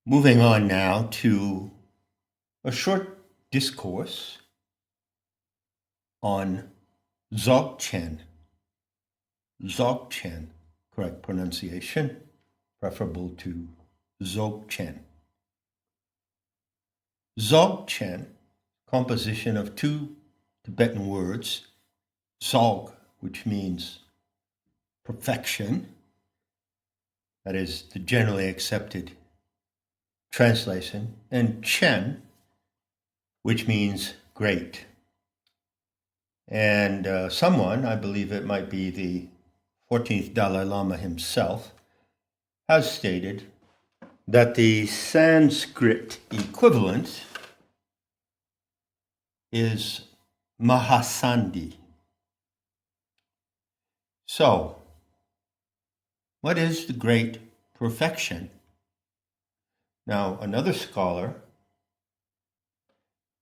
Moving on now to a short discourse on Dzogchen. Dzogchen, correct pronunciation, preferable to Dzogchen. Dzogchen, composition of two Tibetan words, Dzog, which means perfection, that is the generally accepted translation, and Chen, which means great. And someone, I believe it might be the 14th Dalai Lama himself, has stated that the Sanskrit equivalent is Mahasandhi. So, what is the great perfection? Now, another scholar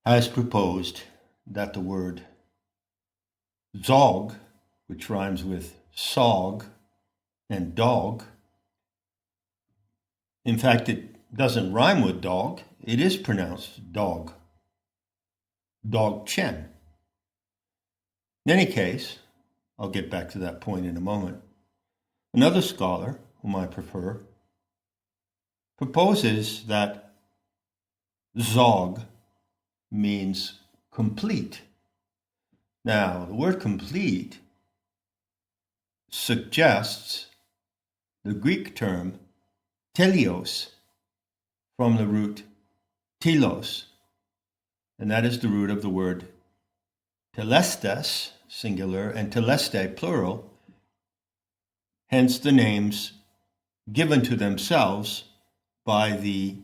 has proposed that the word Dzog, which rhymes with sog and dog, in fact, it doesn't rhyme with dog, it is pronounced dog. Dogchen. In any case, I'll get back to that point in a moment. Another scholar, whom I prefer, proposes that Zog means complete. Now, the word complete suggests the Greek term teleos from the root telos, and that is the root of the word telestes, singular, and teleste, plural, hence the names given to themselves by the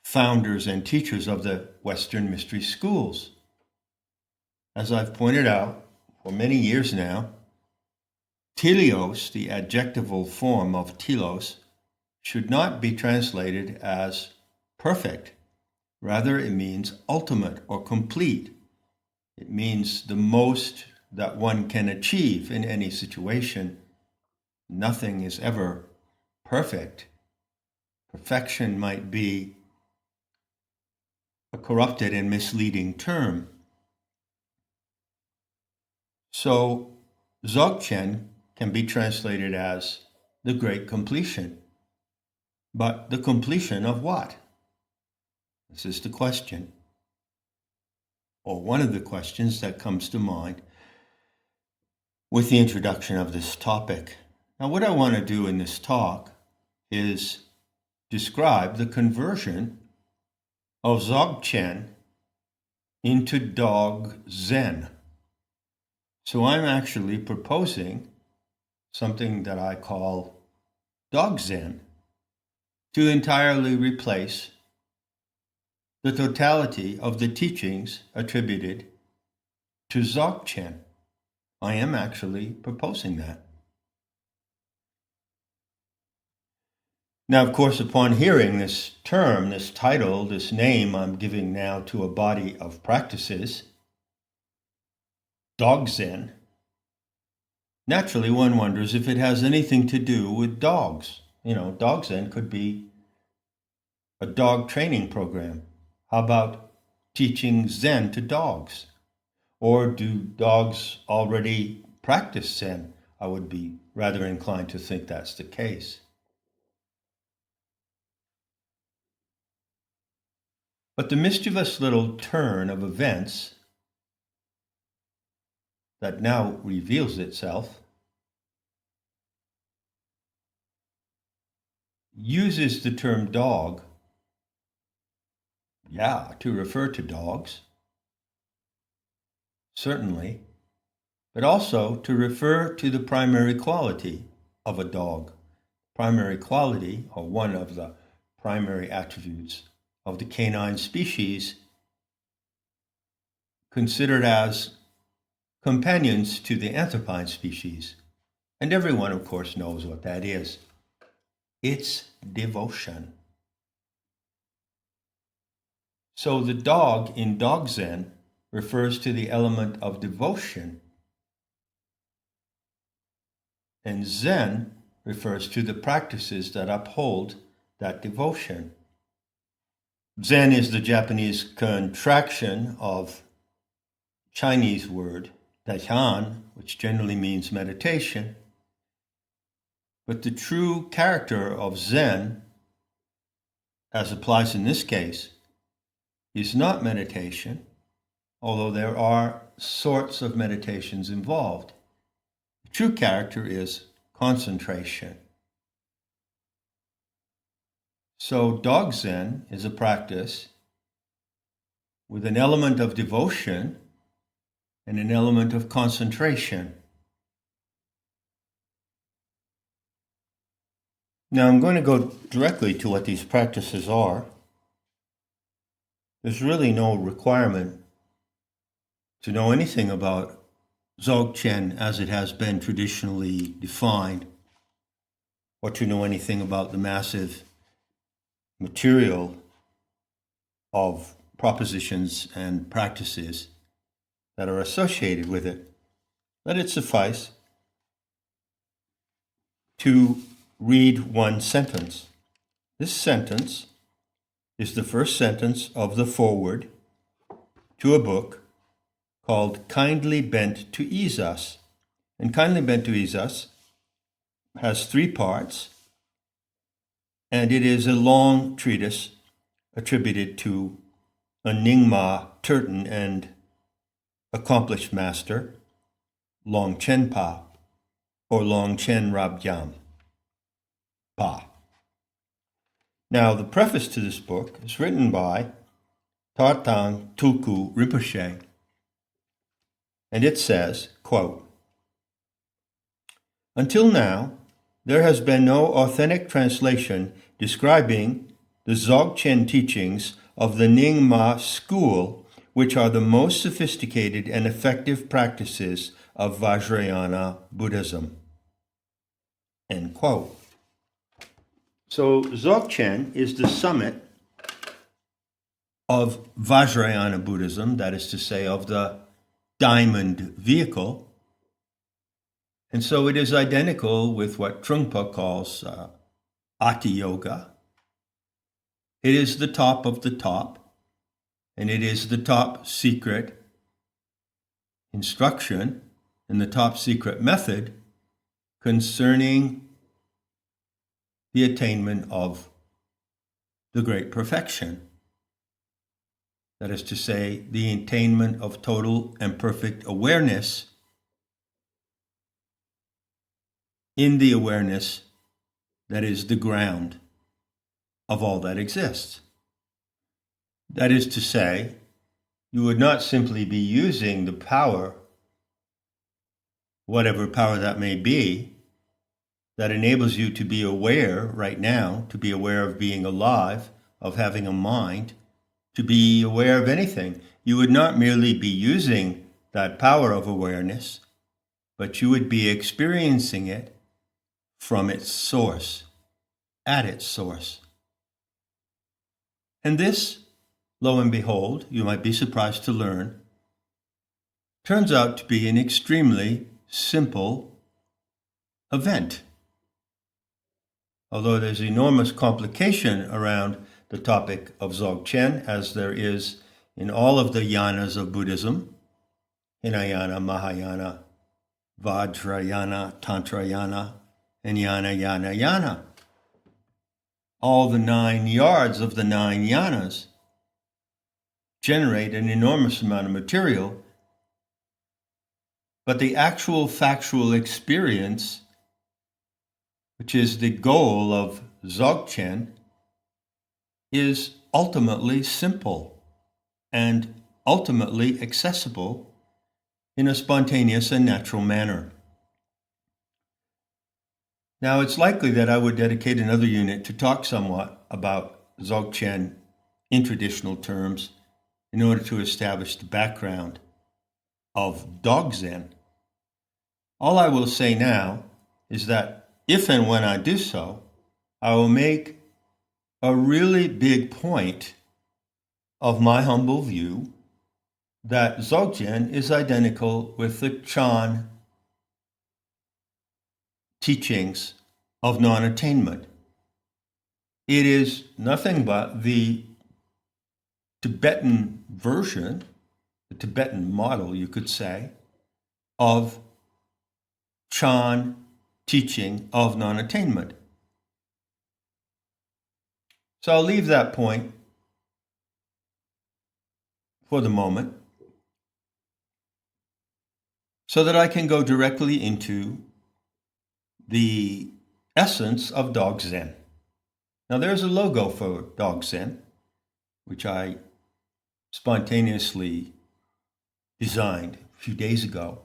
founders and teachers of the Western mystery schools. As I've pointed out for many years now, teleos, the adjectival form of telos, should not be translated as perfect. Rather, it means ultimate or complete. It means the most that one can achieve in any situation. Nothing is ever perfect. Perfection might be a corrupted and misleading term. So, Dzogchen can be translated as the great completion. But the completion of what? This is the question, or one of the questions that comes to mind with the introduction of this topic. Now, what I want to do in this talk is describe the conversion of Dzogchen into Dog Zen. So I'm actually proposing something that I call Dog Zen to entirely replace the totality of the teachings attributed to Dzogchen. I am actually proposing that. Now, of course, upon hearing this term, this title, this name I'm giving now to a body of practices, Dog Zen, naturally one wonders if it has anything to do with dogs. Dog Zen could be a dog training program. How about teaching Zen to dogs? Or do dogs already practice Zen? I would be rather inclined to think that's the case. But the mischievous little turn of events that now reveals itself uses the term dog, to refer to dogs, certainly, but also to refer to the primary quality of a dog. Primary quality, or one of the primary attributes of the canine species, considered as companions to the anthropine species. And everyone, of course, knows what that is. It's devotion. So the dog in Dog Zen refers to the element of devotion, and Zen refers to the practices that uphold that devotion. Zen is the Japanese contraction of Chinese word Daishan, which generally means meditation. But the true character of Zen, as applies in this case, is not meditation, although there are sorts of meditations involved. The true character is concentration. So Dog Zen is a practice with an element of devotion and an element of concentration. Now I'm going to go directly to what these practices are. There's really no requirement to know anything about Dzogchen as it has been traditionally defined, or to know anything about the massive material of propositions and practices that are associated with it. Let it suffice to read one sentence. This sentence is the first sentence of the foreword to a book called Kindly Bent to Ease Us. And Kindly Bent to Ease Us has 3 parts, and it is a long treatise attributed to a Nyingma Turton and accomplished master, Longchen Pa, or Longchen Rabdyam Pa. Now, the preface to this book is written by Tartang Tulku Rinpoche, and it says, quote, "Until now, there has been no authentic translation describing the Dzogchen teachings of the Nyingma school, which are the most sophisticated and effective practices of Vajrayana Buddhism." End quote. So Dzogchen is the summit of Vajrayana Buddhism, that is to say, of the diamond vehicle. And so it is identical with what Trungpa calls Ati Yoga. It is the top of the top, and it is the top secret instruction and the top secret method concerning the attainment of the great perfection. That is to say, the attainment of total and perfect awareness in the awareness that is the ground of all that exists. That is to say, you would not simply be using the power, whatever power that may be, that enables you to be aware right now, to be aware of being alive, of having a mind, to be aware of anything. You would not merely be using that power of awareness, but you would be experiencing it from its source, at its source. And this, lo and behold, you might be surprised to learn, turns out to be an extremely simple event. Although there's enormous complication around the topic of Dzogchen, as there is in all of the yanas of Buddhism, Hinayana, Mahayana, Vajrayana, Tantrayana, and Yana. All the 9 yards of the 9 yanas generate an enormous amount of material, but the actual factual experience, which is the goal of Dzogchen, is ultimately simple and ultimately accessible in a spontaneous and natural manner. Now, it's likely that I would dedicate another unit to talk somewhat about Dzogchen in traditional terms in order to establish the background of Dog Zen. All I will say now is that if and when I do so, I will make a really big point of my humble view that Dzogchen is identical with the Chan teachings of non-attainment. It is nothing but the Tibetan version, the Tibetan model, you could say, of Chan teaching of non-attainment. So I'll leave that point for the moment so that I can go directly into the essence of Dog Zen. Now there's a logo for Dog Zen, which I spontaneously designed a few days ago,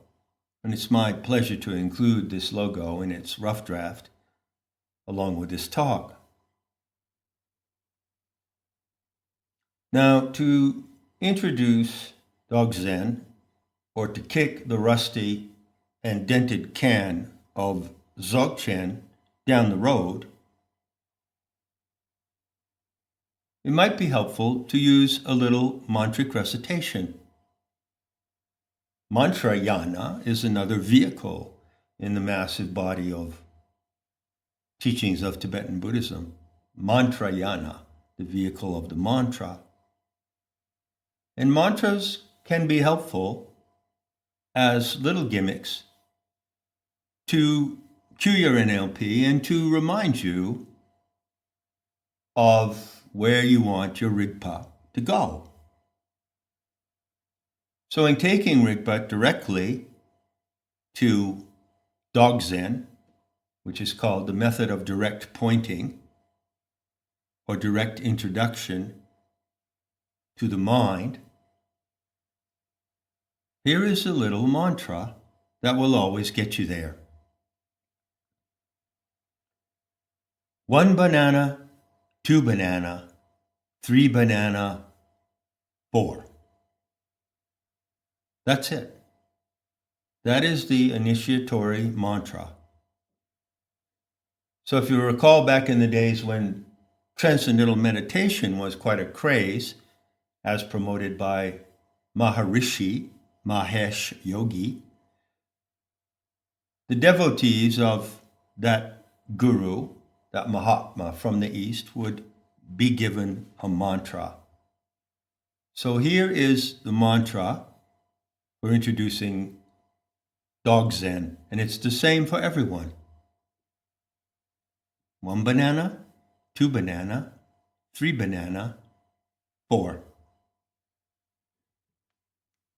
and it's my pleasure to include this logo in its rough draft along with this talk. Now, to introduce Dog Zen, or to kick the rusty and dented can of Dzogchen down the road, it might be helpful to use a little mantric recitation. Mantrayana is another vehicle in the massive body of teachings of Tibetan Buddhism. Mantrayana, the vehicle of the mantra. And mantras can be helpful as little gimmicks to cue your NLP and to remind you of where you want your Rigpa to go. So in taking Rigpa directly to Dog Zen, which is called the method of direct pointing or direct introduction to the mind, here is a little mantra that will always get you there. 1 banana, 2 banana, 3 banana, 4. That's it. That is the initiatory mantra. So if you recall back in the days when transcendental meditation was quite a craze, as promoted by Maharishi Mahesh Yogi, the devotees of that guru, that Mahatma from the East, would be given a mantra. So here is the mantra for introducing Dog Zen, and it's the same for everyone. 1 banana, 2 banana, 3 banana, 4.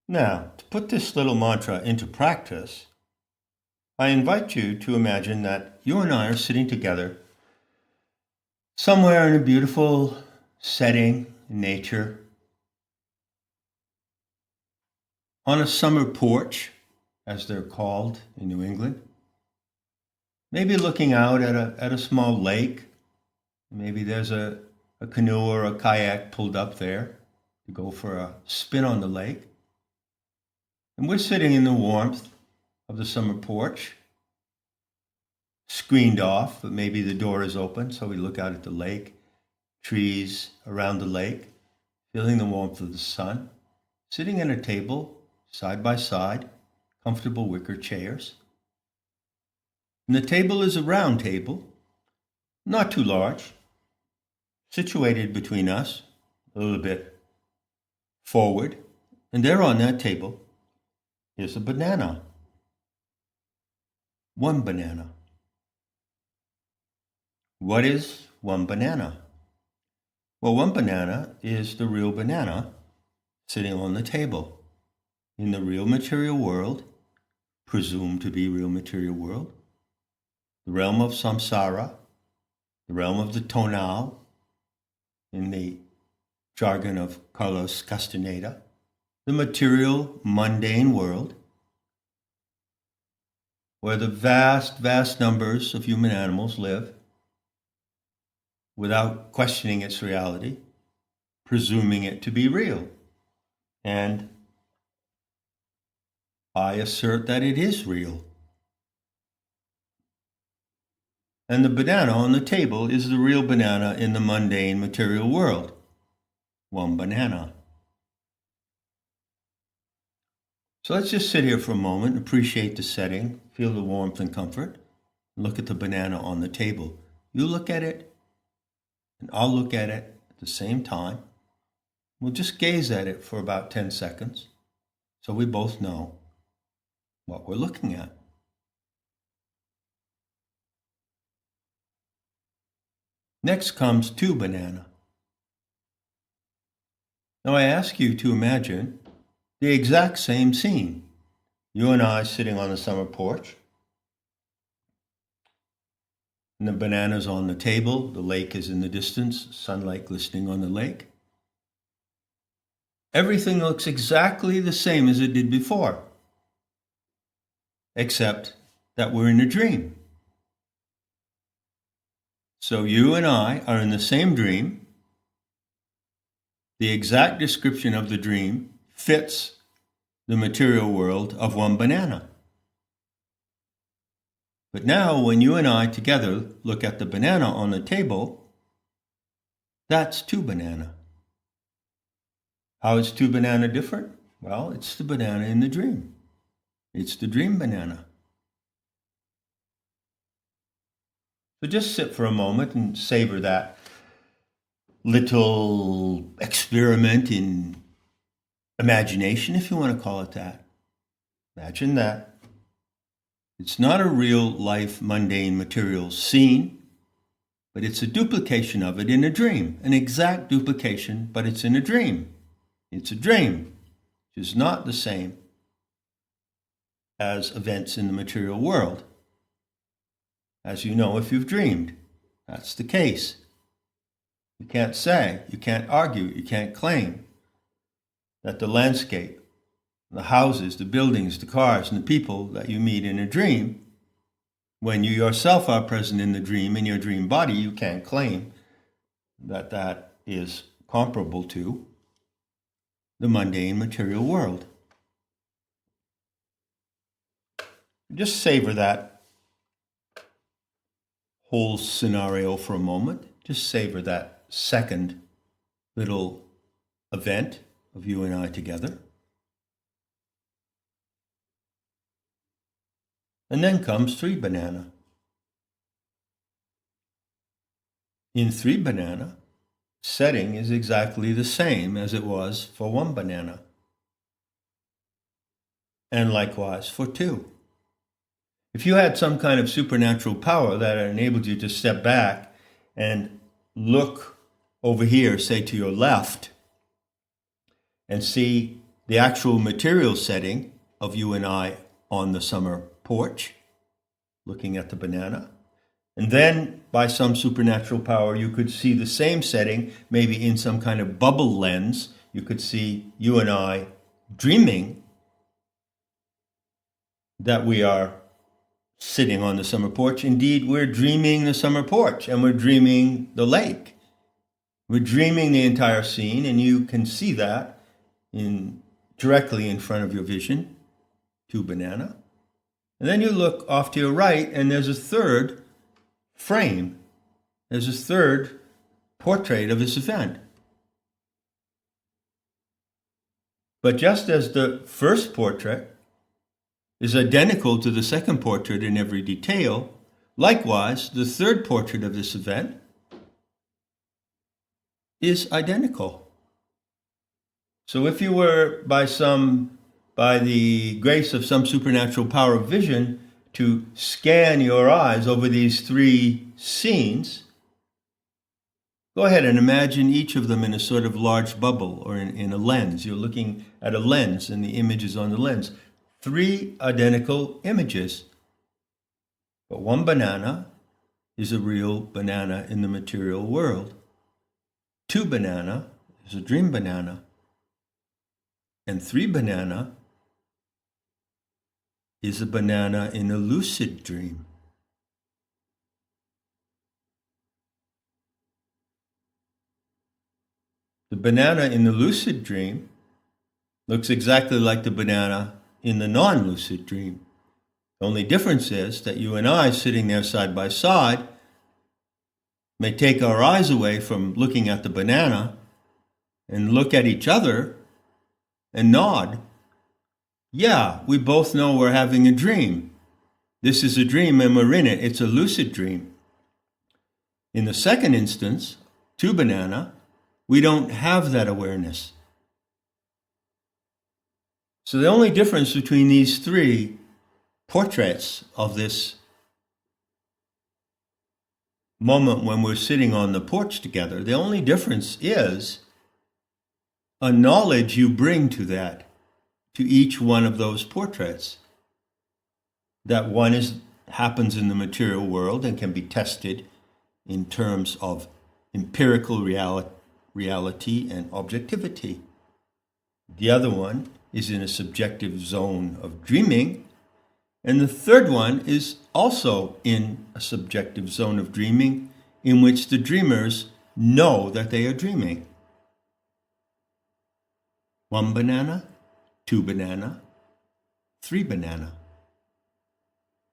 Now, to put this little mantra into practice, I invite you to imagine that you and I are sitting together somewhere in a beautiful setting in nature, on a summer porch, as they're called in New England, maybe looking out at a small lake. Maybe there's a canoe or a kayak pulled up there to go for a spin on the lake. And we're sitting in the warmth of the summer porch, screened off, but maybe the door is open, so we look out at the lake, trees around the lake, feeling the warmth of the sun, sitting at a table, side by side, comfortable wicker chairs. And the table is a round table, not too large, situated between us, a little bit forward, and there on that table is a banana. 1 banana. What is 1 banana? Well, 1 banana is the real banana sitting on the table in the real material world, presumed to be real material world, the realm of samsara, the realm of the tonal, in the jargon of Carlos Castaneda, the material, mundane world, where the vast, vast numbers of human animals live without questioning its reality, presuming it to be real. And I assert that it is real. And the banana on the table is the real banana in the mundane material world. 1 banana. So let's just sit here for a moment, appreciate the setting, feel the warmth and comfort, and look at the banana on the table. You look at it, and I'll look at it at the same time. We'll just gaze at it for about 10 seconds so we both know what we're looking at. Next comes 2 banana. Now I ask you to imagine the exact same scene. You and I sitting on the summer porch. And the banana's on the table, the lake is in the distance, sunlight glistening on the lake. Everything looks exactly the same as it did before, except that we're in a dream. So you and I are in the same dream. The exact description of the dream fits the material world of 1 banana. But now when you and I together look at the banana on the table, that's 2 banana. How is 2 banana different? Well, it's the banana in the dream. It's the dream banana. So just sit for a moment and savor that little experiment in imagination, if you want to call it that. Imagine that. It's not a real life, mundane, material scene, but it's a duplication of it in a dream. An exact duplication, but it's in a dream. It's a dream, which is not the same as events in the material world. As you know, if you've dreamed, that's the case. You can't say, you can't argue, you can't claim that the landscape, the houses, the buildings, the cars, and the people that you meet in a dream, when you yourself are present in the dream, in your dream body, you can't claim that that is comparable to the mundane material world. Just savor that whole scenario for a moment. Just savor that second little event of you and I together. And then comes 3 banana. In 3 banana, setting is exactly the same as it was for 1 banana. And likewise for 2. If you had some kind of supernatural power that enabled you to step back and look over here, say to your left, and see the actual material setting of you and I on the summer porch, looking at the banana, and then by some supernatural power you could see the same setting, maybe in some kind of bubble lens, you could see you and I dreaming that we are sitting on the summer porch. Indeed, we're dreaming the summer porch, and we're dreaming the lake. We're dreaming the entire scene, and you can see that directly in front of your vision, 2 banana. And then you look off to your right, and there's a third frame. There's a third portrait of this event. But just as the first portrait is identical to the second portrait in every detail, likewise, the third portrait of this event is identical. So if you were, by the grace of some supernatural power of vision, to scan your eyes over these 3 scenes, go ahead and imagine each of them in a sort of large bubble or in a lens. You're looking at a lens and the image is on the lens. 3 identical images. But 1 banana is a real banana in the material world. 2 banana is a dream banana. And 3 banana is a banana in a lucid dream. The banana in the lucid dream looks exactly like the banana in the non-lucid dream. The only difference is that you and I, sitting there side by side, may take our eyes away from looking at the banana and look at each other and nod. Yeah, we both know we're having a dream. This is a dream and we're in it. It's a lucid dream. In the second instance, 2 banana, we don't have that awareness. So the only difference between these three portraits of this moment when we're sitting on the porch together, the only difference is a knowledge you bring to that, to each one of those portraits. That one happens in the material world and can be tested in terms of empirical reality and objectivity. The other one is in a subjective zone of dreaming, and the third one is also in a subjective zone of dreaming in which the dreamers know that they are dreaming. 1 banana, 2 banana, 3 banana.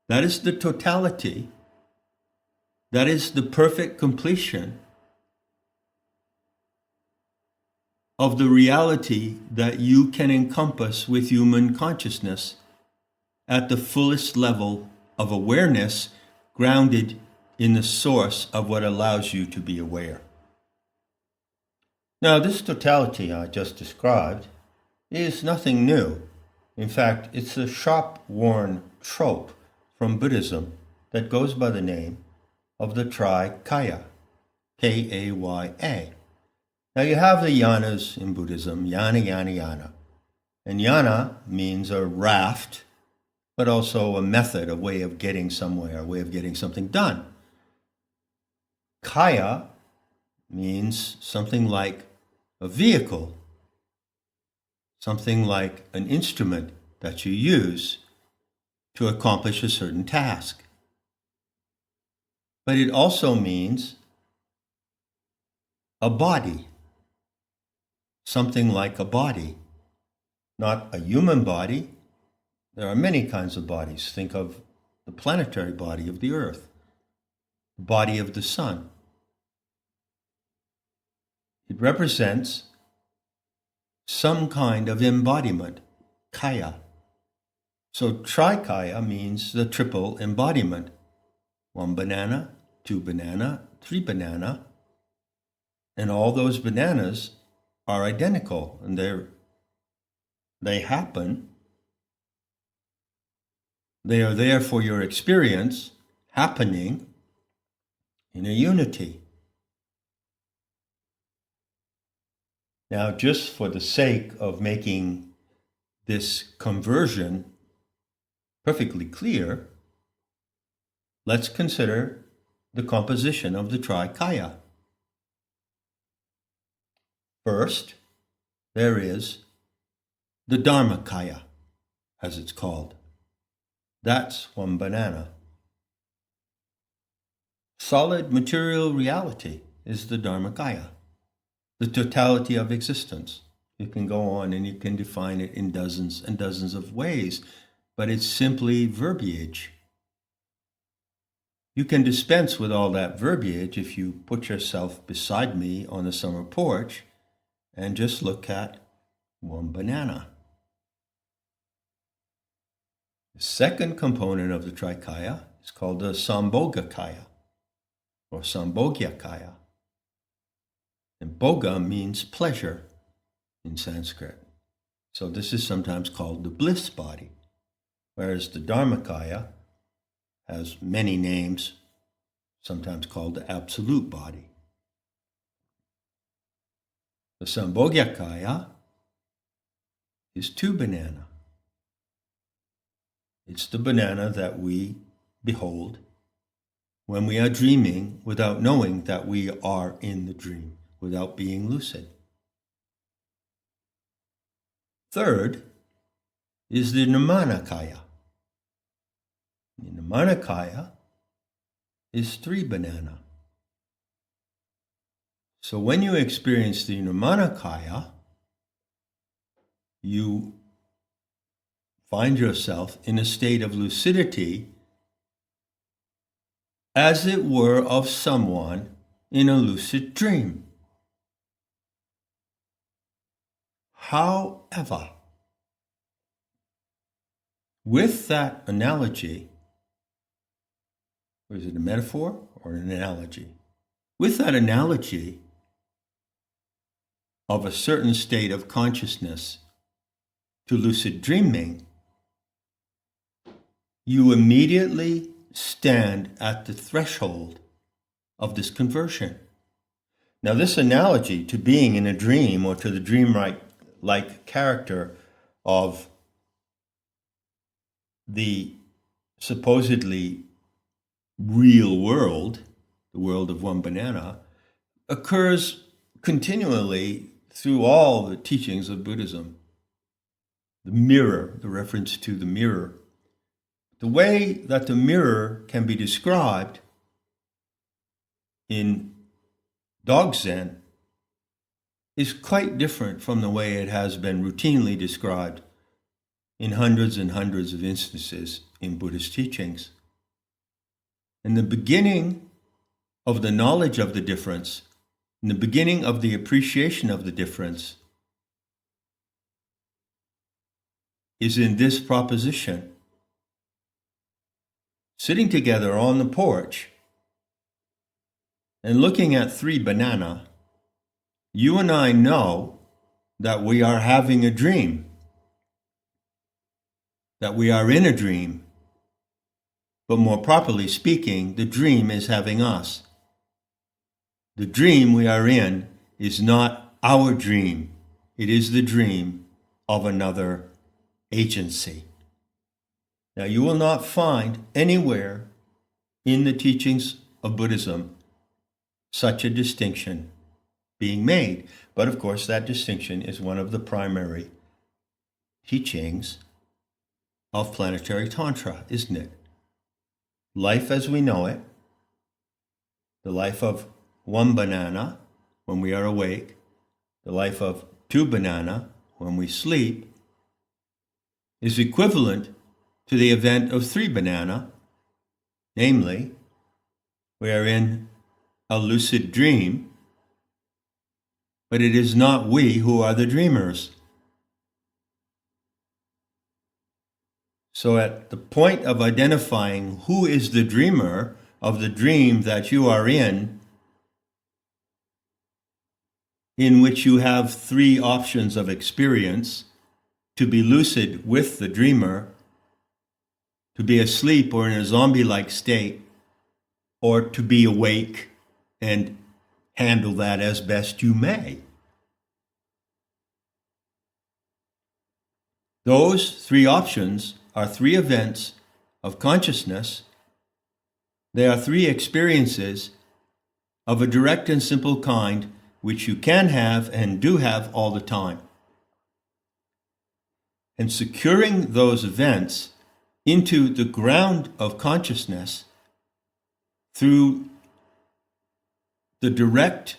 That is the totality. That is the perfect completion of the reality that you can encompass with human consciousness at the fullest level of awareness, grounded in the source of what allows you to be aware. Now, this totality I just described is nothing new. In fact, it's a sharp-worn trope from Buddhism that goes by the name of the Trikaya, Kaya. Now, you have the yanas in Buddhism, yana, yana, yana. And yana means a raft, but also a method, a way of getting somewhere, a way of getting something done. Kaya means something like a vehicle, something like an instrument that you use to accomplish a certain task. But it also means a body, something like a body, not a human body. There are many kinds of bodies. Think of the planetary body of the Earth, the body of the sun. It represents some kind of embodiment, kaya. So trikaya means the triple embodiment. 1 banana, 2 banana, 3 banana. And all those bananas are identical, and they happen. They are there for your experience, happening in a unity. Now, just for the sake of making this conversion perfectly clear, let's consider the composition of the Trikaya. First, there is the Dharmakaya, as it's called. That's 1 banana. Solid material reality is the Dharmakaya, the totality of existence. You can go on and you can define it in dozens and dozens of ways, but it's simply verbiage. You can dispense with all that verbiage if you put yourself beside me on the summer porch and just look at 1 banana. The second component of the Trikaya is called the Sambhogakaya or Sambhogyakaya. And bhoga means pleasure in Sanskrit. So this is sometimes called the bliss body, whereas the Dharmakaya has many names, sometimes called the absolute body. The Sambhogyakaya is 2 banana. It's the banana that we behold when we are dreaming without knowing that we are in the dream, without being lucid. Third is the Nirmanakaya. The Nirmanakaya is 3 banana. So when you experience the Nirmanakaya, you find yourself in a state of lucidity, as it were of someone in a lucid dream. However, with that analogy, or is it a metaphor or an analogy? With that analogy of a certain state of consciousness to lucid dreaming, you immediately stand at the threshold of this conversion. Now, this analogy to being in a dream or to the dream-like character of the supposedly real world, the world of one banana, occurs continually through all the teachings of Buddhism. The mirror, the reference to the mirror. The way that the mirror can be described in Dog Zen is quite different from the way it has been routinely described in hundreds and hundreds of instances in Buddhist teachings. In the beginning of the knowledge of the difference, in the beginning of the appreciation of the difference, is in this proposition. Sitting together on the porch and looking at 3 banana, you and I know that we are having a dream, that we are in a dream, but more properly speaking, the dream is having us. The dream we are in is not our dream. It is the dream of another agency. Now, you will not find anywhere in the teachings of Buddhism such a distinction being made. But of course, that distinction is one of the primary teachings of planetary Tantra, isn't it? Life as we know it, the life of 1 banana when we are awake, the life of 2 banana when we sleep, is equivalent to the event of 3 banana, namely, we are in a lucid dream, but it is not we who are the dreamers. So at the point of identifying who is the dreamer of the dream that you are in which you have 3 options of experience: to be lucid with the dreamer, to be asleep or in a zombie-like state, or to be awake and handle that as best you may. Those 3 options are 3 events of consciousness. They are 3 experiences of a direct and simple kind which you can have and do have all the time. And securing those events into the ground of consciousness through the direct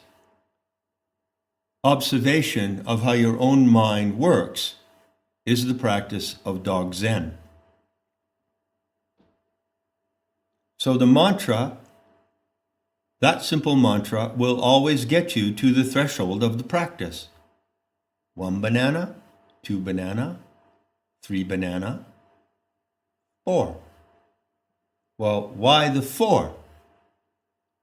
observation of how your own mind works is the practice of Dog Zen. So the mantra, that simple mantra, will always get you to the threshold of the practice. 1 banana, 2 banana, 3 banana, 4. Well, why the 4?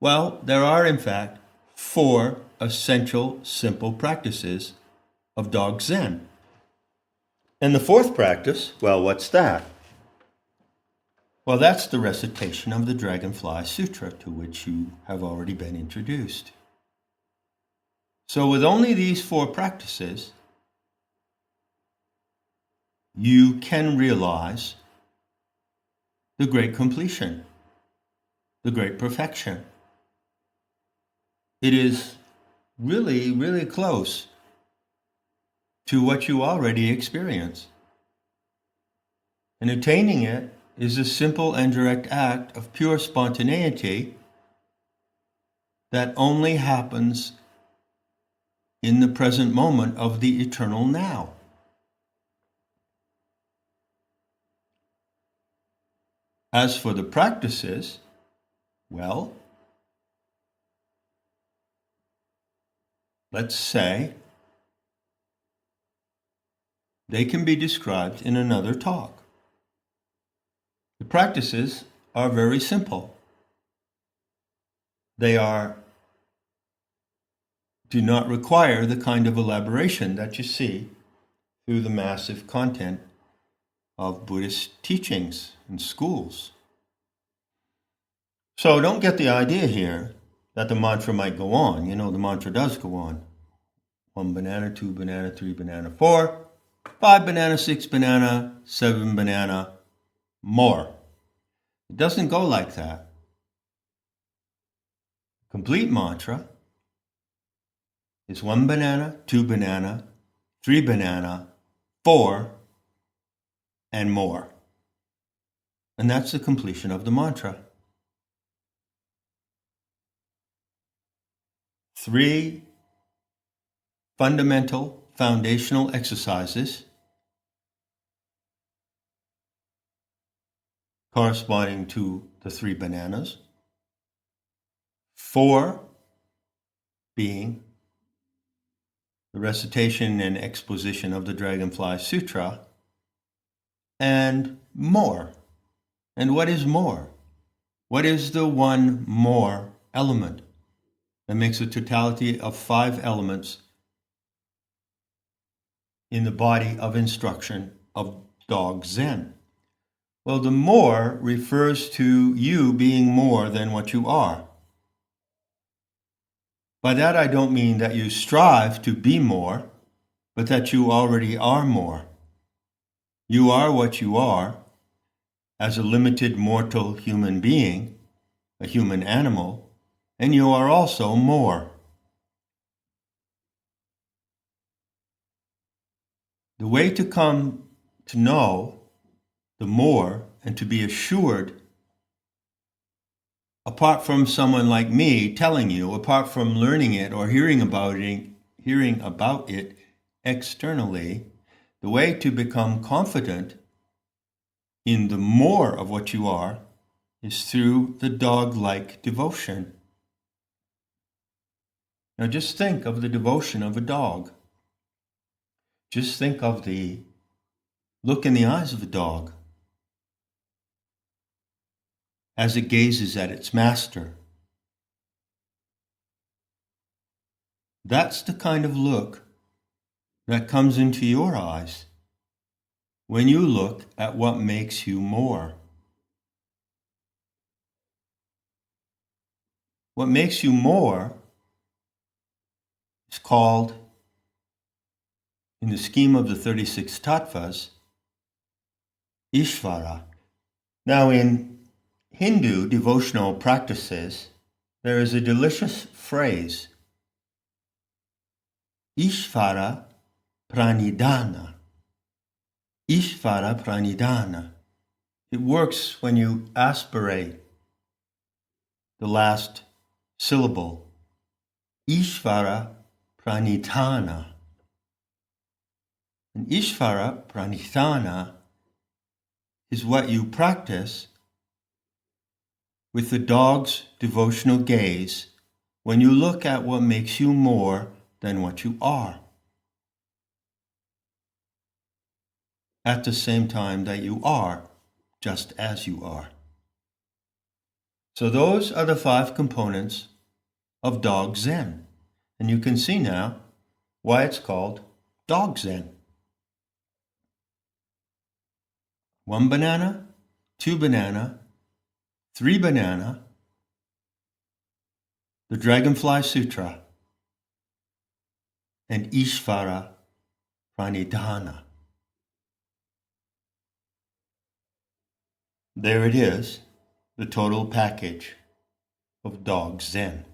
Well, there are in fact 4 essential simple practices of Dog Zen. And the 4th practice, well, what's that? Well, that's the recitation of the Dragonfly Sutra, to which you have already been introduced. So with only these 4 practices, you can realize the great completion, the great perfection. It is really, really close to what you already experience. And attaining it is a simple and direct act of pure spontaneity that only happens in the present moment of the eternal now. As for the practices, well, let's say they can be described in another talk. The practices are very simple. They do not require the kind of elaboration that you see through the massive content of Buddhist teachings and schools. So don't get the idea here that the mantra might go on. You know, the mantra does go on. 1 banana, 2 banana, 3 banana, 4, 5 banana, 6 banana, 7 banana, more. It doesn't go like that. Complete mantra is 1 banana, 2 banana, 3 banana, 4, and more. And that's the completion of the mantra. 3 fundamental, foundational exercises corresponding to the 3 bananas. 4 being the recitation and exposition of the Dragonfly Sutra, and more. And what is more? What is the one more element that makes a totality of 5 elements in the body of instruction of Dog Zen? Well, the more refers to you being more than what you are. By that I don't mean that you strive to be more, but that you already are more. You are what you are as a limited mortal human being, a human animal, and you are also more. The way to come to know the more and to be assured, apart from someone like me telling you, apart from learning it or hearing about it externally, the way to become confident in the more of what you are is through the Doglike Devotion. Now just think of the devotion of a dog. Just think of the look in the eyes of a dog as it gazes at its master. That's the kind of look that comes into your eyes when you look at what makes you more. What makes you more is called, in the scheme of the 36 tattvas, Ishvara. Now, in Hindu devotional practices, there is a delicious phrase, Ishvara pranidhana. Ishvara pranidhana. It works when you aspirate the last syllable. Ishvara pranidhana. And Ishvara pranidhana is what you practice with the dog's devotional gaze when you look at what makes you more than what you are, at the same time that you are just as you are. So those are the 5 components of Dog Zen. And you can see now why it's called Dog Zen. 1 banana, 2 banana, 3 banana, the Dragonfly Sutra, and Ishvara pranidhana. There it is, the total package of Dog Zen.